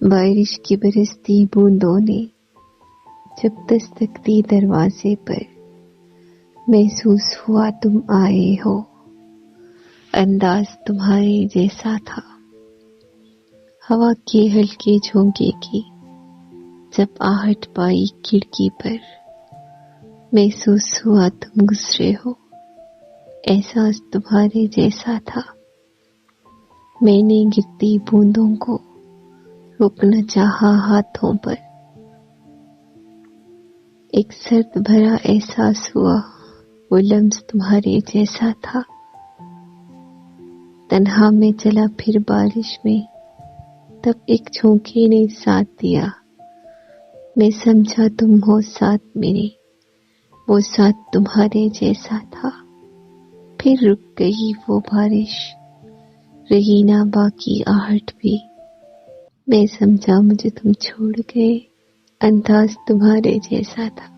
بارش کی برستی بوندوں نے جب دستک دی دروازے پر، محسوس ہوا تم آئے ہو، انداز تمہارے جیسا تھا، ہوا کے ہلکے جھونکے کی جب آہٹ پائی کھڑکی پر، محسوس ہوا تم گزرے ہو، احساس تمہارے جیسا تھا، میں نے گرتی بوندوں کو روکنا چاہا ہاتھوں پر، ایک سرد بھرا احساس ہوا وہ لمس تمہارے جیسا تھا، تنہا میں چلا پھر بارش میں، تب ایک جھونکے نے ساتھ دیا، میں سمجھا تم ہو ساتھ میرے، وہ ساتھ تمہارے جیسا تھا، پھر رک گئی وہ بارش، رہی نہ باقی آہٹ بھی، میں سمجھا مجھے تم چھوڑ گئے، انداز تمہارے جیسا تھا۔